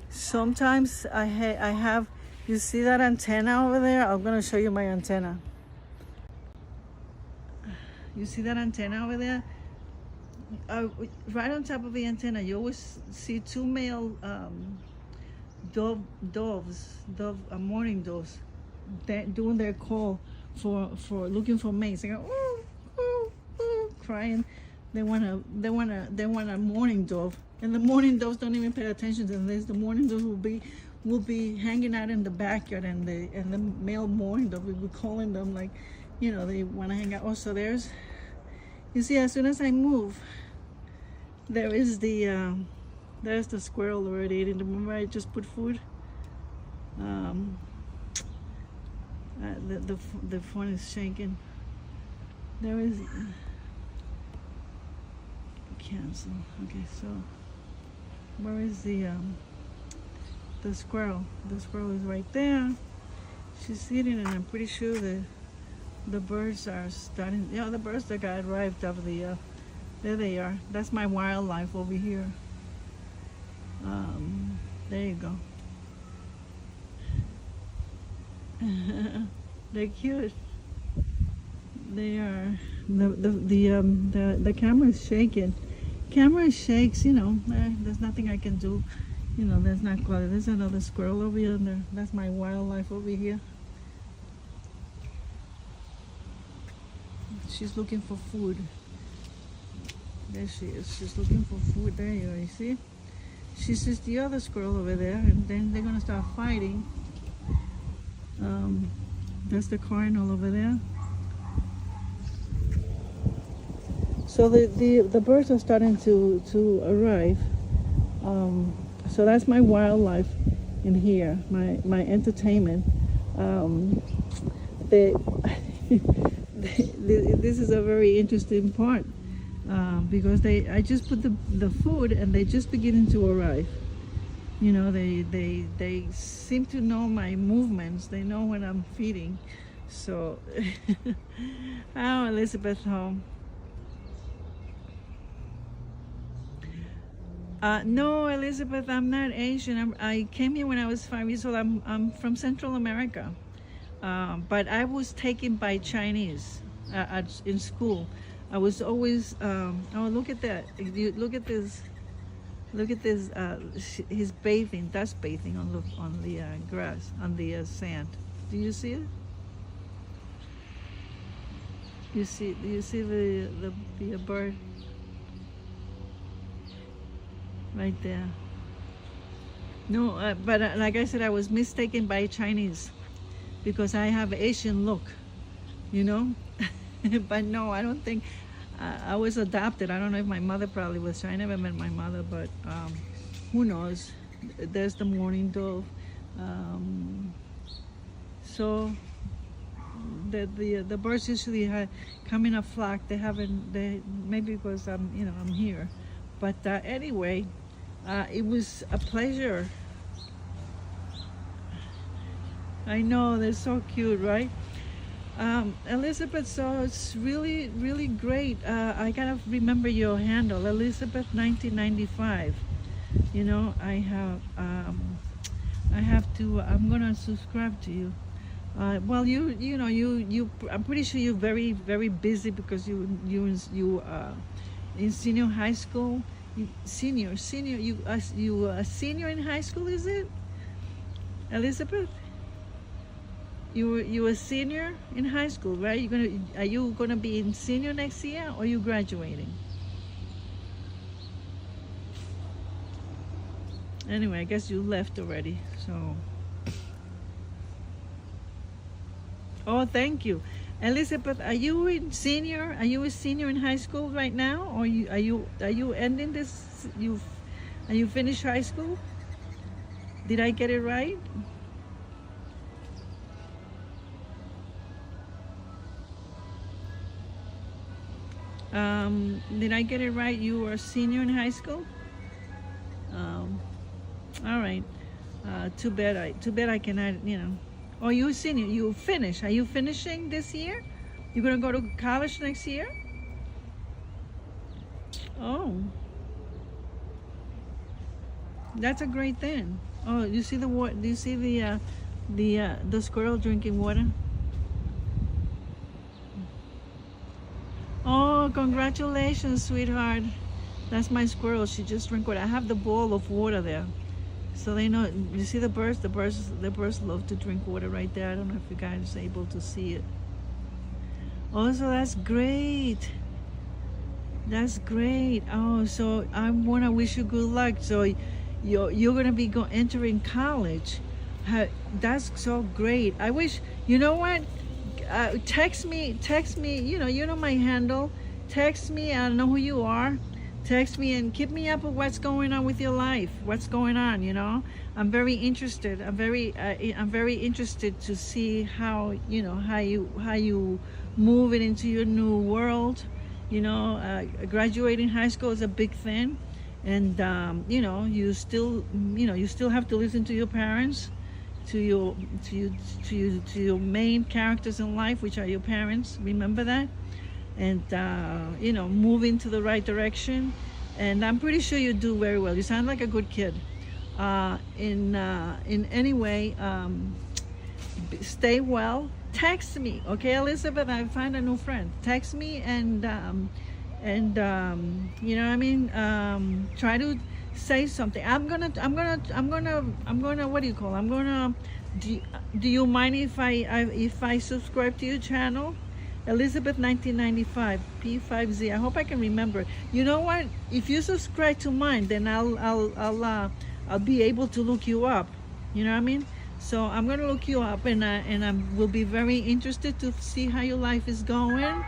Sometimes I have. You see that antenna over there? I'm gonna show you my antenna. You see that antenna over there? Right on top of the antenna, you always see 2 male mourning doves doing their call for looking for mates. They go ooh, ooh, ooh, crying. They want a mourning dove, and the mourning doves don't even pay attention to this. The mourning doves will be hanging out in the backyard, and the male mourning dove will be calling them like, they want to hang out. Oh, so you see, as soon as I move, there's the squirrel already eating. Remember, I just put food. The phone is shaking. There is cancel. Okay, so where is the squirrel? The squirrel is right there. She's eating, and I'm pretty sure the birds are starting. The birds that got arrived over the. There they are. That's my wildlife over here. There you go. They're cute. They are. The camera is shaking. Camera shakes. There's nothing I can do. There's not quality. There's another squirrel over here. That's my wildlife over here. She's looking for food. There she is. She's looking for food. There you are. You see? She sees the other squirrel over there, and then they're gonna start fighting. That's the cardinal over there. So the birds are starting to arrive. So that's my wildlife in here, my entertainment. This is a very interesting part. Because I just put the food, and they just beginning to arrive. They seem to know my movements. They know when I'm feeding. So, oh, Elizabeth home. No, Elizabeth, I'm not Asian. I came here when I was 5 years old. I'm from Central America, but I was taken by Chinese in school. I was always, oh, look at that. Look at this. Look at this. He's bathing. That's bathing on the grass, on the sand. Do you see it? Do you see the bird? Right there. No, but like I said, I was mistaken by Chinese because I have Asian look, But no, I don't think I was adopted. I don't know if my mother probably was. I never met my mother, but who knows? There's the mourning dove. So the birds usually come in a flock. They maybe because I'm here, but anyway, it was a pleasure. I know, they're so cute, right? Elizabeth, so it's really, really great. I gotta remember your handle, Elizabeth 1995. I'm gonna subscribe to you. Well, I'm pretty sure you're very, very busy because you in senior high school. You a senior in high school, is it, Elizabeth? You a senior in high school, right? Are you gonna be in senior next year, or are you graduating? Anyway, I guess you left already. So, oh, thank you, Elizabeth. Are you a senior in high school right now, or are you ending this? Are you finished high school? Did I get it right? Did I get it right? You are a senior in high school? All right. Too bad I cannot, Oh, you're a senior. You finish. Are you finishing this year? You're going to go to college next year? Oh. That's a great thing. Oh, you see do you see the squirrel drinking water? Oh, congratulations, sweetheart. That's my squirrel. She just drank water. I have the bowl of water there. So they know. You see the birds? The birds love to drink water right there. I don't know if you guys are able to see it. Also, that's great. That's great. Oh, so I want to wish you good luck. So you're gonna be entering college. That's so great. I wish, you know what? Text me. You know my handle. Text me. I know who you are. Text me and keep me up with what's going on with your life. What's going on? I'm very interested. I'm very interested to see how how you move it into your new world. Graduating high school is a big thing, and you still have to listen to your parents, to your to your main characters in life, which are your parents. Remember that, and move into the right direction. And I'm pretty sure you do very well. You sound like a good kid. In any way, stay well. Text me, okay, Elizabeth. I find a new friend. Text me, you know what I mean. Try to say something. I'm gonna. What do you call? Do you mind if I subscribe to your channel? Elizabeth 1995 P5Z. I hope I can remember. You know what? If you subscribe to mine, then I'll be able to look you up. You know what I mean? So I'm gonna look you up, and I will be very interested to see how your life is going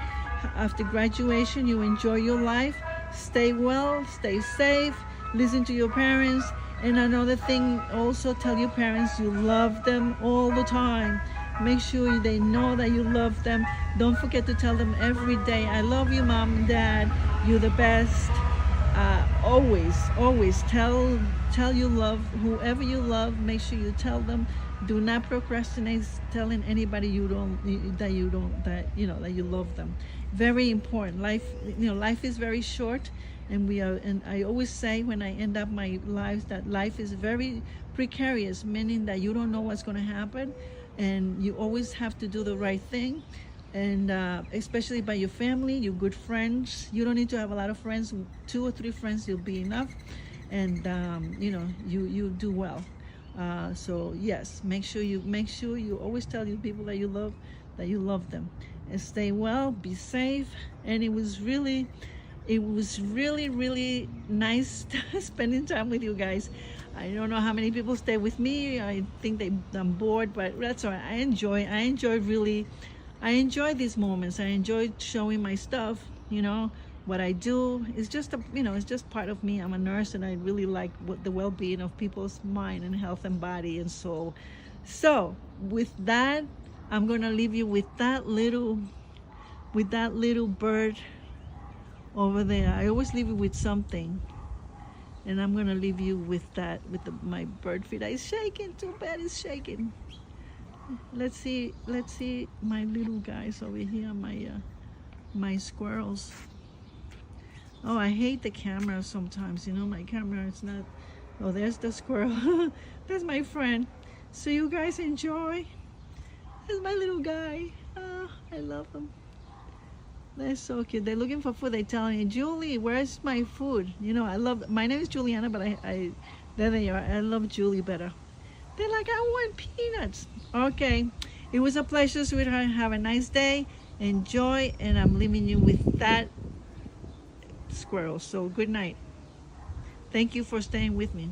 after graduation. You enjoy your life. Stay well. Stay safe. Listen to your parents. And another thing, also tell your parents you love them all the time. Make sure they know that you love them. Don't forget to tell them every day, I love you, Mom and Dad. You're the best. Always tell you love whoever you love. Make sure you tell them. Do not procrastinate telling anybody that you love them. Very important. Life is very short, and I always say when I end up my life that life is very precarious, meaning that you don't know what's going to happen, and you always have to do the right thing. And especially by your family, your good friends. You don't need to have a lot of friends. 2 or 3 friends will be enough, and you do well. So yes, make sure you always tell your people that you love them, and stay well, be safe. And it was really really nice spending time with you guys. I don't know how many people stay with me. I think I'm bored, but that's all right. I enjoy these moments. I enjoy showing my stuff. What I do is it's just part of me. I'm a nurse, and I really like the well-being of people's mind and health and body and soul. So with that, I'm gonna leave you with that little bird over there. I always leave you with something, and I'm gonna leave you with that, my bird feet. It's shaking. Too bad it's shaking. Let's see my little guys over here, my squirrels. Oh, I hate the camera sometimes. My camera is not. Oh, there's the squirrel. That's my friend. So you guys enjoy. There's my little guy. Oh, I love them. They're so cute. They're looking for food. They're telling me, Julie, where's my food? My name is Juliana, but there they are. I love Julie better. They're like, I want peanuts. Okay. It was a pleasure, sweetheart. Have a nice day. Enjoy. And I'm leaving you with that squirrel. So good night. Thank you for staying with me.